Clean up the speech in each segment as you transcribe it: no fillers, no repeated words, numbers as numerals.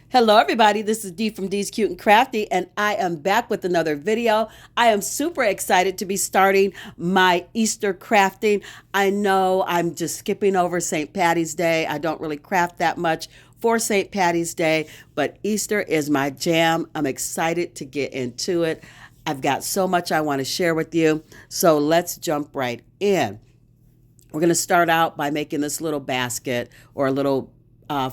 Hello everybody, this is Dee from Dee's Cute and Crafty, and I am back with another video. I am super excited to be starting my Easter crafting. I know I'm just skipping over St. Patty's Day. I don't really craft that much for St. Patty's Day, but Easter is my jam. I'm excited to get into it. I've got so much I want to share with you, so let's jump right in. We're going to start out by making this little basket or a little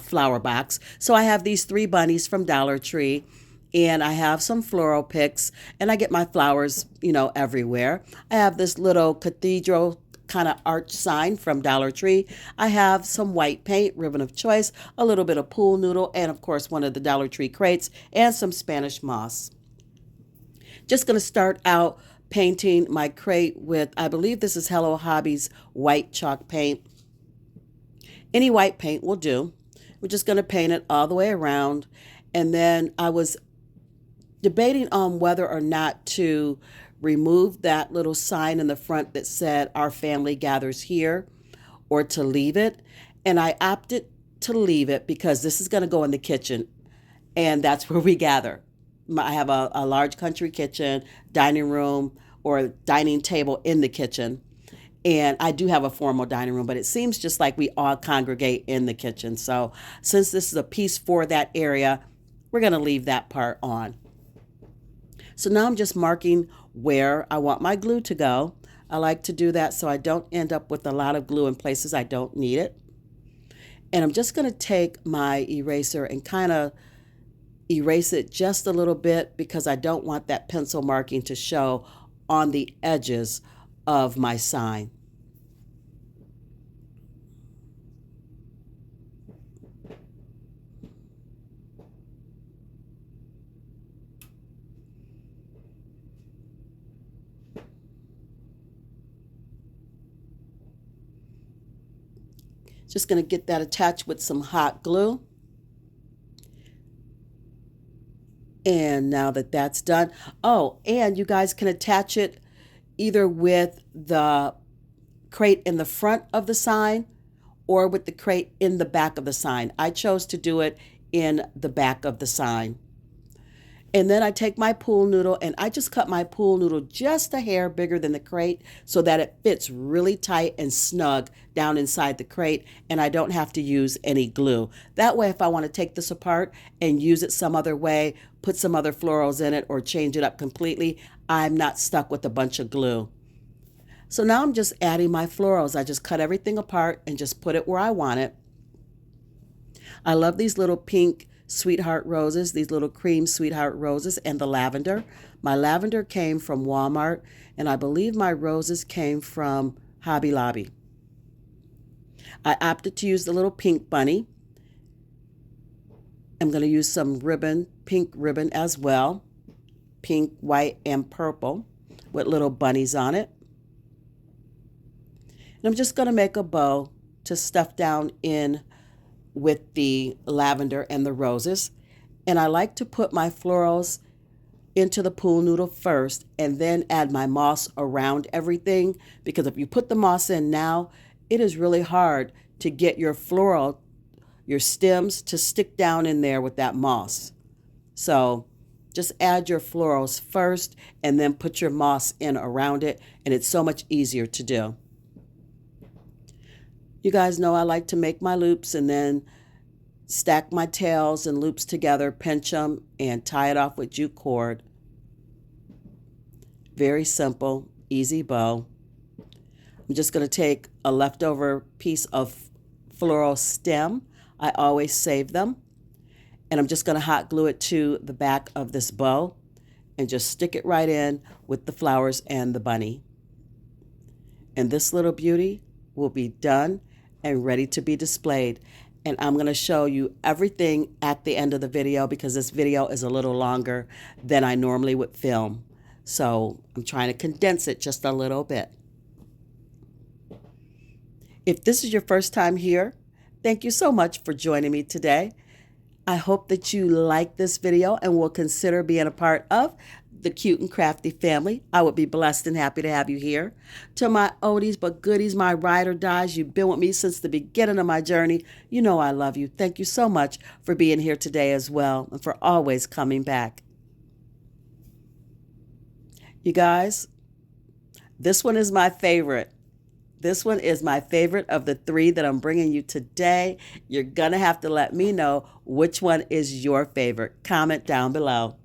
flower box. So I have these 3 bunnies from Dollar Tree, and I have some floral picks, and I get my flowers, everywhere. I have this little cathedral kind of arch sign from Dollar Tree. I have some white paint, ribbon of choice, a little bit of pool noodle, and of course one of the Dollar Tree crates, and some Spanish moss. Just going to start out painting my crate with, I believe this is Hello Hobby's white chalk paint. Any white paint will do. We're just going to paint it all the way around. And then I was debating on whether or not to remove that little sign in the front that said "Our family gathers here," or to leave it. And I opted to leave it because this is going to go in the kitchen, and that's where we gather. I have a large country kitchen, dining room, or dining table in the kitchen. And I do have a formal dining room, but it seems just like we all congregate in the kitchen. So since this is a piece for that area, we're going to leave that part on. So now I'm just marking where I want my glue to go. I like to do that so I don't end up with a lot of glue in places I don't need it. And I'm just going to take my eraser and kind of erase it just a little bit because I don't want that pencil marking to show on the edges of my sign. Just going to get that attached with some hot glue. And now that that's done, oh, and you guys can attach it either with the crate in the front of the sign or with the crate in the back of the sign. I chose to do it in the back of the sign. And then I take my pool noodle and I just cut my pool noodle just a hair bigger than the crate so that it fits really tight and snug down inside the crate, and I don't have to use any glue. That way, if I want to take this apart and use it some other way, put some other florals in it or change it up completely, I'm not stuck with a bunch of glue. So now I'm just adding my florals. I just cut everything apart and just put it where I want it. I love these little pink sweetheart roses, these little cream sweetheart roses, and the lavender. My lavender came from Walmart, and I believe my roses came from Hobby Lobby. I opted to use the little pink bunny. I'm going to use some ribbon, pink ribbon as well, pink, white, and purple with little bunnies on it. And I'm just going to make a bow to stuff down in with the lavender and the roses. And I like to put my florals into the pool noodle first and then add my moss around everything, because if you put the moss in now, it is really hard to get your stems to stick down in there with that moss. So just add your florals first and then put your moss in around it, and it's so much easier to do. You guys know I like to make my loops and then stack my tails and loops together, pinch them, and tie it off with jute cord. Very simple, easy bow. I'm just going to take a leftover piece of floral stem. I always save them. And I'm just going to hot glue it to the back of this bow and just stick it right in with the flowers and the bunny. And this little beauty will be done and ready to be displayed. And I'm going to show you everything at the end of the video because this video is a little longer than I normally would film. So I'm trying to condense it just a little bit. If this is your first time here, thank you so much for joining me today. I hope that you like this video and will consider being a part of the Cute and Crafty family. I would be blessed and happy to have you here. To my oldies but goodies, my ride or dies, you've been with me since the beginning of my journey. You know I love you. Thank you so much for being here today as well and for always coming back. You guys, this one is my favorite. This one is my favorite of the three that I'm bringing you today. You're going to have to let me know which one is your favorite. Comment down below.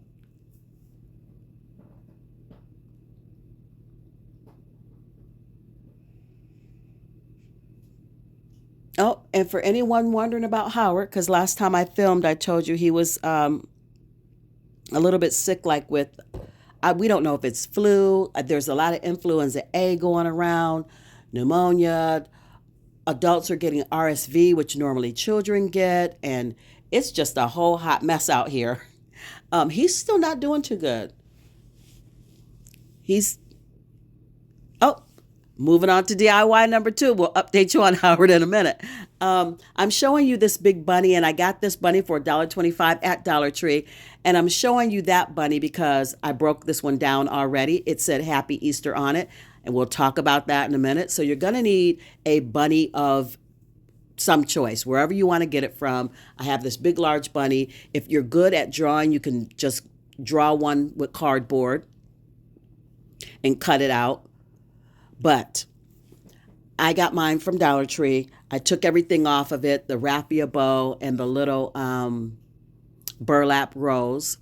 Oh, and for anyone wondering about Howard, because last time I filmed, I told you he was a little bit sick, like with, we don't know if it's flu. There's a lot of influenza A going around, pneumonia. Adults are getting RSV, which normally children get, and it's just a whole hot mess out here. He's still not doing too good. He's, oh, moving on to DIY number 2. We'll update you on Howard in a minute. I'm showing you this big bunny, and I got this bunny for $1.25 at Dollar Tree. And I'm showing you that bunny because I broke this one down already. It said Happy Easter on it, and we'll talk about that in a minute. So you're going to need a bunny of some choice, wherever you want to get it from. I have this big, large bunny. If you're good at drawing, you can just draw one with cardboard and cut it out. But I got mine from Dollar Tree. I took everything off of it, the raffia bow and the little burlap rose.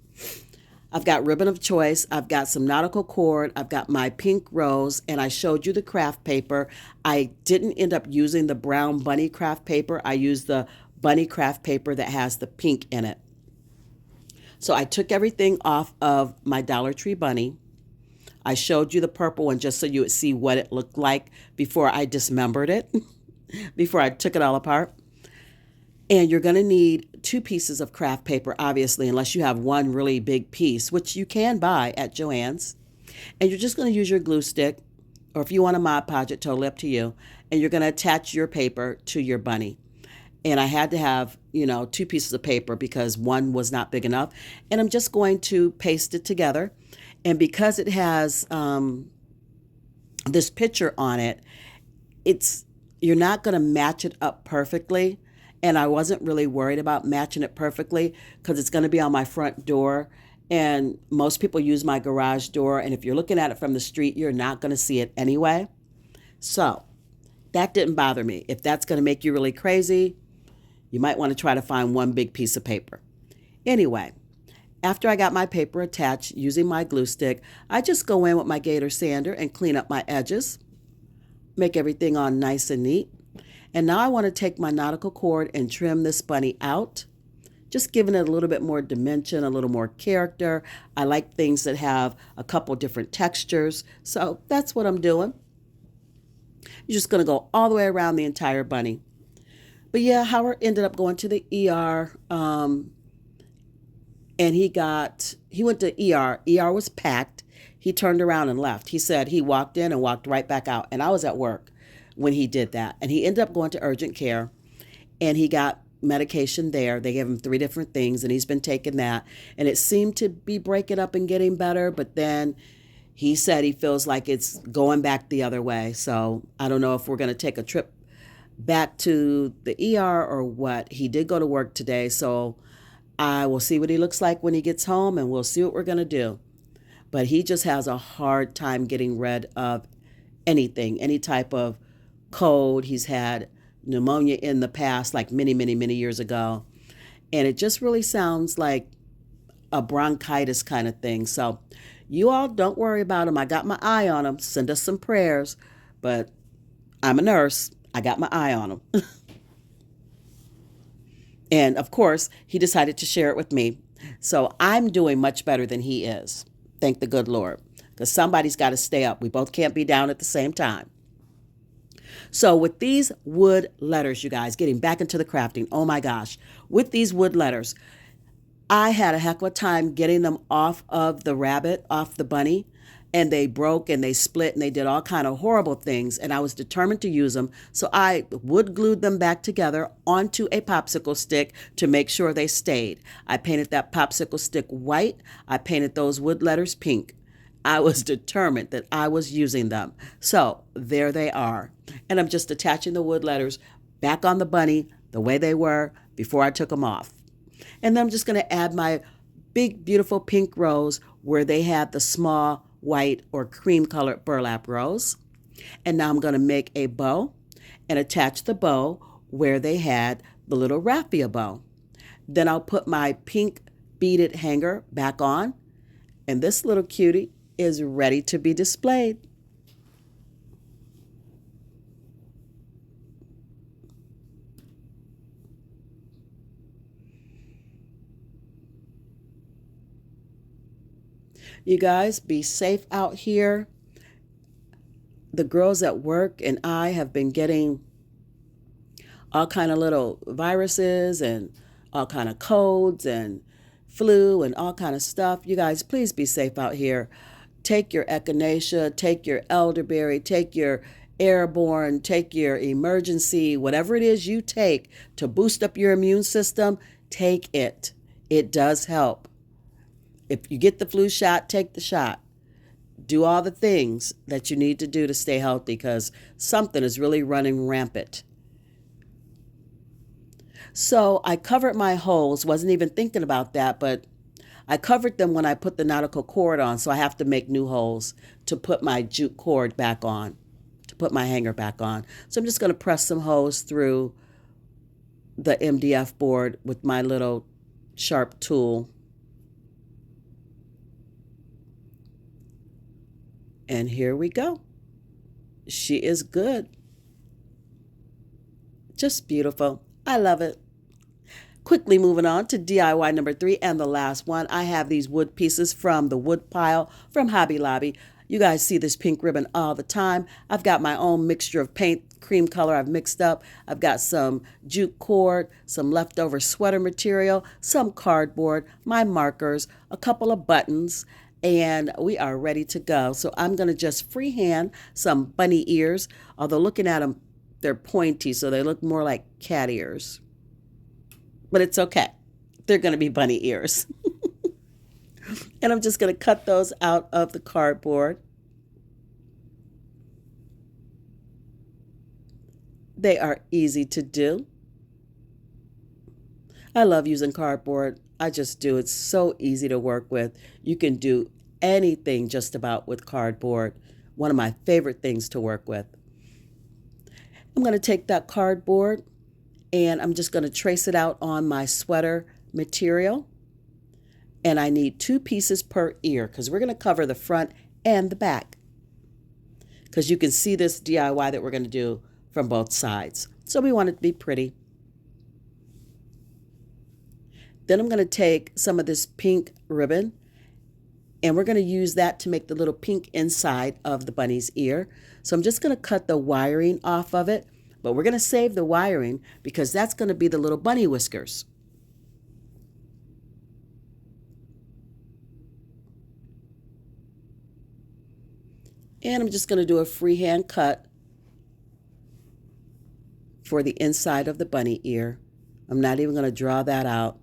I've got ribbon of choice. I've got some nautical cord. I've got my pink rose, and I showed you the craft paper. I didn't end up using the brown bunny craft paper. I used the bunny craft paper that has the pink in it. So I took everything off of my Dollar Tree bunny. I showed you the purple one just so you would see what it looked like before I dismembered it, before I took it all apart. And you're going to need 2 pieces of craft paper, obviously, unless you have one really big piece, which you can buy at Joann's. And you're just going to use your glue stick, or if you want a Mod Podge, it's totally up to you. And you're going to attach your paper to your bunny. And I had to have, 2 pieces of paper because one was not big enough. And I'm just going to paste it together. And because it has this picture on it, you're not going to match it up perfectly. And I wasn't really worried about matching it perfectly because it's going to be on my front door. And most people use my garage door. And if you're looking at it from the street, you're not going to see it anyway. So that didn't bother me. If that's going to make you really crazy, you might want to try to find one big piece of paper. Anyway, after I got my paper attached using my glue stick, I just go in with my Gator sander and clean up my edges, make everything all nice and neat. And now I want to take my nautical cord and trim this bunny out, just giving it a little bit more dimension, a little more character. I like things that have a couple different textures, so that's what I'm doing. You're just going to go all the way around the entire bunny. But yeah, Howard ended up going to the ER, and he went to ER. ER was packed. He turned around and left. He said he walked in and walked right back out, and I was at work when he did that. And he ended up going to urgent care, and he got medication there. They gave him 3 different things, and he's been taking that. And it seemed to be breaking up and getting better, but then he said he feels like it's going back the other way. So I don't know if we're going to take a trip back to the ER or what. He did go to work today, so I will see what he looks like when he gets home, and we'll see what we're going to do. But he just has a hard time getting rid of anything, any type of cold. He's had pneumonia in the past, like many, many, many years ago. And it just really sounds like a bronchitis kind of thing. So you all don't worry about him. I got my eye on him. Send us some prayers. But I'm a nurse. I got my eye on him. And of course, he decided to share it with me. So I'm doing much better than he is. Thank the good Lord. Because somebody's got to stay up. We both can't be down at the same time. So with these wood letters, you guys, getting back into the crafting, oh my gosh, with these wood letters, I had a heck of a time getting them off of the rabbit, off the bunny. and they broke and they split and they did all kind of horrible things, and I was determined to use them. So I wood glued them back together onto a popsicle stick to make sure they stayed. I painted that popsicle stick white. I painted those wood letters pink. I was determined that I was using them. So there they are. And I'm just attaching the wood letters back on the bunny the way they were before I took them off. And then I'm just going to add my big, beautiful pink rose where they had the small white or cream colored burlap rose. And now I'm going to make a bow and attach the bow where they had the little raffia bow. Then I'll put my pink beaded hanger back on, and this little cutie is ready to be displayed. You guys, be safe out here. The girls at work and I have been getting all kind of little viruses and all kind of colds and flu and all kind of stuff. You guys, please be safe out here. Take your echinacea, take your elderberry, take your airborne, take your emergency, whatever it is you take to boost up your immune system, take it. It does help. If you get the flu shot, take the shot. Do all the things that you need to do to stay healthy, because something is really running rampant. So I covered my holes, wasn't even thinking about that, but I covered them when I put the nautical cord on, so I have to make new holes to put my jute cord back on, to put my hanger back on. So I'm just going to press some holes through the MDF board with my little sharp tool. And here we go. She is good. Just beautiful. I love it. Quickly moving on to DIY number 3 and the last one. I have these wood pieces from the wood pile from Hobby Lobby. You guys see this pink ribbon all the time. I've got my own mixture of paint, cream color I've mixed up. I've got some jute cord, some leftover sweater material, some cardboard, my markers, a couple of buttons, and we are ready to go. So I'm going to just freehand some bunny ears, although looking at them, they're pointy, so they look more like cat ears. But it's okay. They're going to be bunny ears. And I'm just going to cut those out of the cardboard. They are easy to do. I love using cardboard. I just do. It's so easy to work with. You can do anything just about with cardboard. One of my favorite things to work with. I'm going to take that cardboard and I'm just going to trace it out on my sweater material. And I need 2 pieces per ear because we're going to cover the front and the back. Because you can see this DIY that we're going to do from both sides. So we want it to be pretty. Then I'm going to take some of this pink ribbon and we're going to use that to make the little pink inside of the bunny's ear. So I'm just going to cut the wiring off of it, but we're going to save the wiring because that's going to be the little bunny whiskers. And I'm just going to do a freehand cut for the inside of the bunny ear. I'm not even going to draw that out.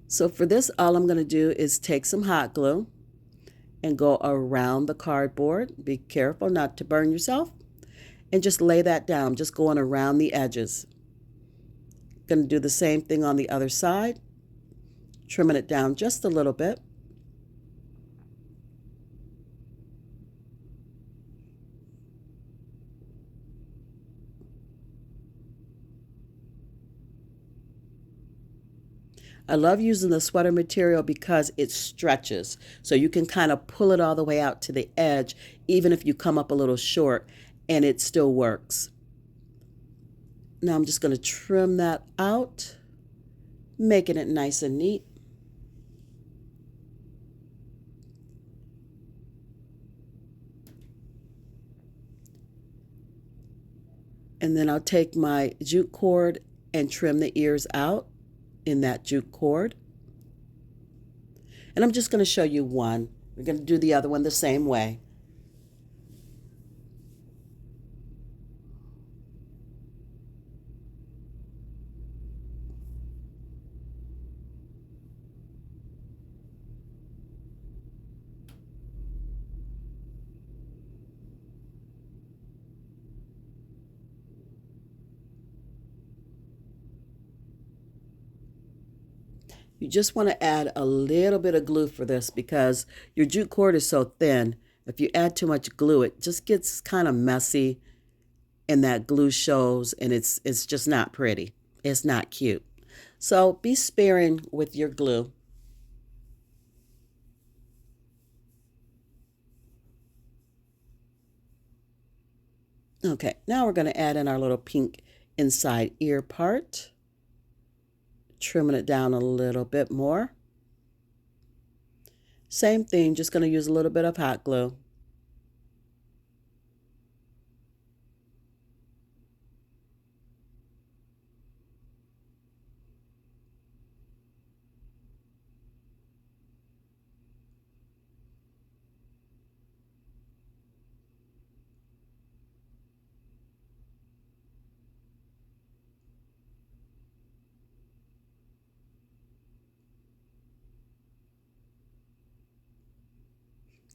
So for this, all I'm going to do is take some hot glue and go around the cardboard. Be careful not to burn yourself. And just lay that down, just going around the edges. Going to do the same thing on the other side. Trimming it down just a little bit. I love using the sweater material because it stretches. So you can kind of pull it all the way out to the edge, even if you come up a little short, and it still works. Now I'm just going to trim that out, making it nice and neat. And then I'll take my jute cord and trim the ears out in that jute cord. And I'm just going to show you one. We're going to do the other one the same way. You just want to add a little bit of glue for this because your jute cord is so thin. If you add too much glue, it just gets kind of messy and that glue shows and it's just not pretty. It's not cute. So be sparing with your glue. Okay, now we're going to add in our little pink inside ear part. Trimming it down a little bit more. Same thing, just going to use a little bit of hot glue.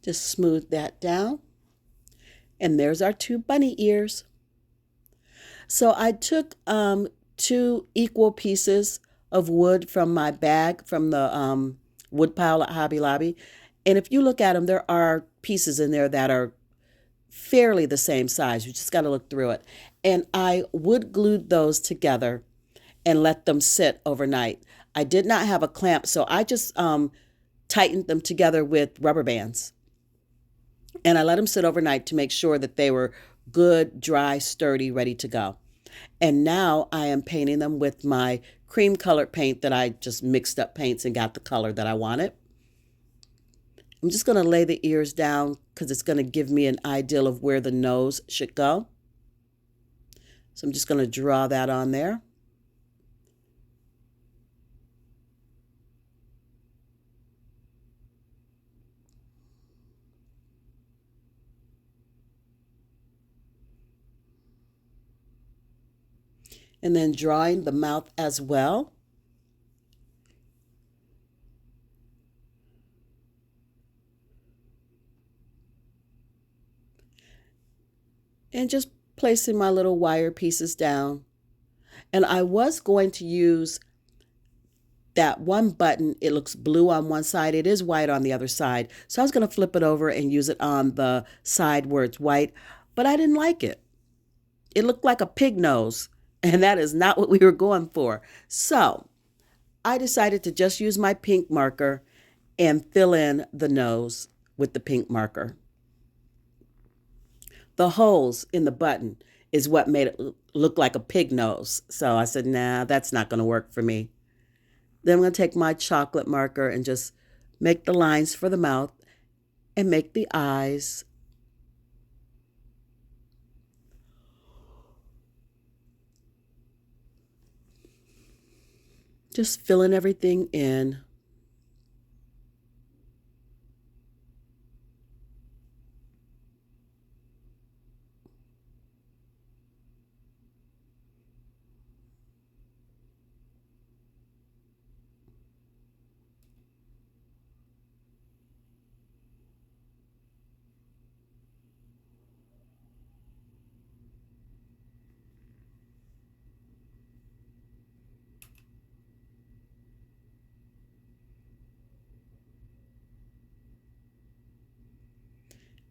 Just smooth that down. And there's our two bunny ears. So I took two equal pieces of wood from my bag from the wood pile at Hobby Lobby. And if you look at them, there are pieces in there that are fairly the same size. You just got to look through it. And I wood glued those together and let them sit overnight. I did not have a clamp, so I just tightened them together with rubber bands. And I let them sit overnight to make sure that they were good, dry, sturdy, ready to go. And now I am painting them with my cream colored paint that I just mixed up paints and got the color that I wanted. I'm just going to lay the ears down because it's going to give me an idea of where the nose should go. So I'm just going to draw that on there. And then drawing the mouth as well. And just placing my little wire pieces down. And I was going to use that one button. It looks blue on one side. It is white on the other side. So I was going to flip it over and use it on the side where it's white. But I didn't like it. It looked like a pig nose. And that is not what we were going for. So I decided to just use my pink marker and fill in the nose with the pink marker. The holes in the button is what made it look like a pig nose. So I said, nah, that's not going to work for me. Then I'm going to take my chocolate marker and just make the lines for the mouth and make the eyes. Just filling everything in.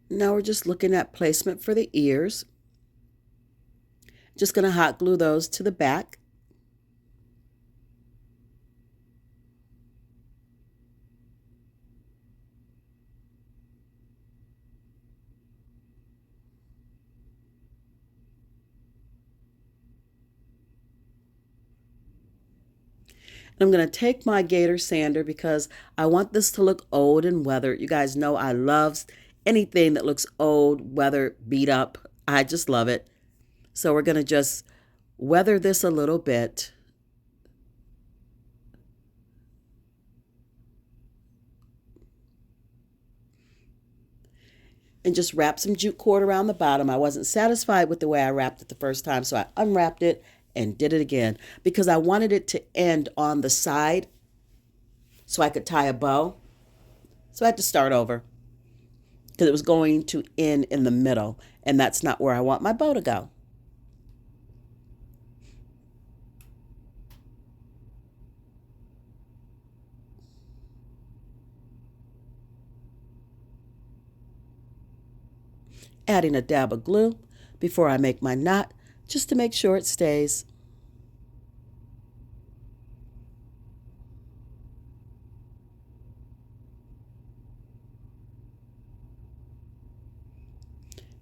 Now we're just looking at placement for the ears. Just going to hot glue those to the back. I'm going to take my gator sander because I want this to look old and weathered. You guys know I love anything that looks old, weathered, beat up. I just love it. So we're going to just weather this a little bit. And just wrap some jute cord around the bottom. I wasn't satisfied with the way I wrapped it the first time, so I unwrapped it and did it again because I wanted it to end on the side so I could tie a bow. So I had to start over because it was going to end in the middle, and that's not where I want my bow to go. Adding a dab of glue before I make my knot just to make sure it stays.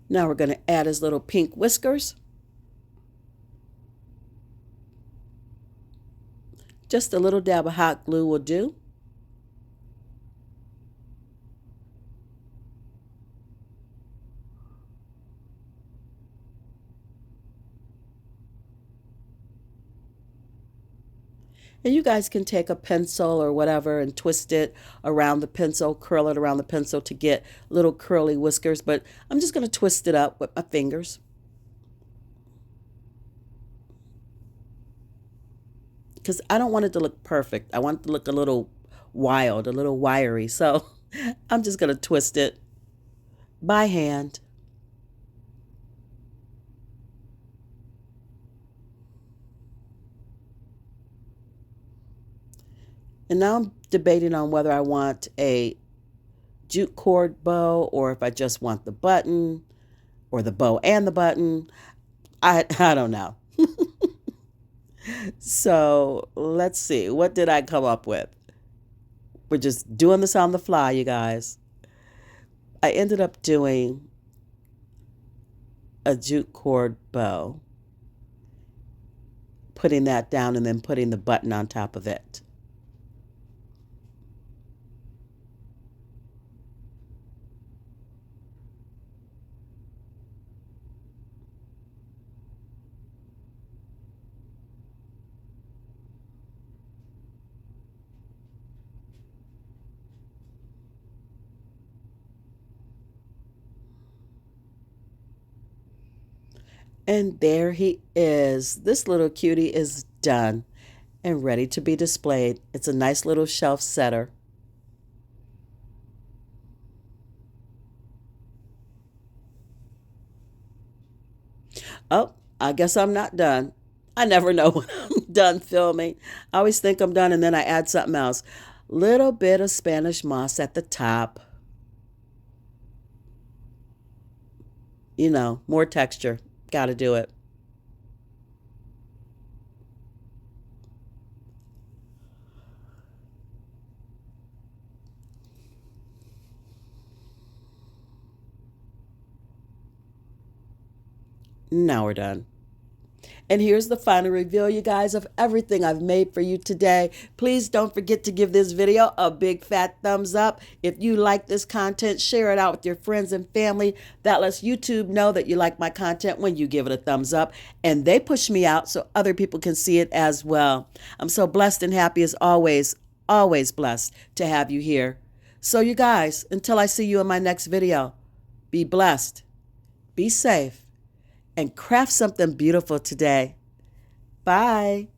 Now we're going to add his little pink whiskers. Just a little dab of hot glue will do. And you guys can take a pencil or whatever and twist it around the pencil, curl it around the pencil to get little curly whiskers, but I'm just going to twist it up with my fingers. Because I don't want it to look perfect. I want it to look a little wild, a little wiry. So I'm just going to twist it by hand. And now I'm debating on whether I want a jute cord bow or if I just want the button or the bow and the button. I don't know. So let's see. What did I come up with? We're just doing this on the fly, you guys. I ended up doing a jute cord bow, putting that down and then putting the button on top of it. And there he is. This little cutie is done and ready to be displayed. It's a nice little shelf setter. Oh, I guess I'm not done. I never know when I'm done filming. I always think I'm done and then I add something else. Little bit of Spanish moss at the top. You know, more texture. Got to do it. Now we're done. And here's the final reveal, you guys, of everything I've made for you today. Please don't forget to give this video a big fat thumbs up. If you like this content, share it out with your friends and family. That lets YouTube know that you like my content when you give it a thumbs up. And they push me out so other people can see it as well. I'm so blessed and happy as always blessed to have you here. So you guys, until I see you in my next video, be blessed, be safe, and craft something beautiful today. Bye.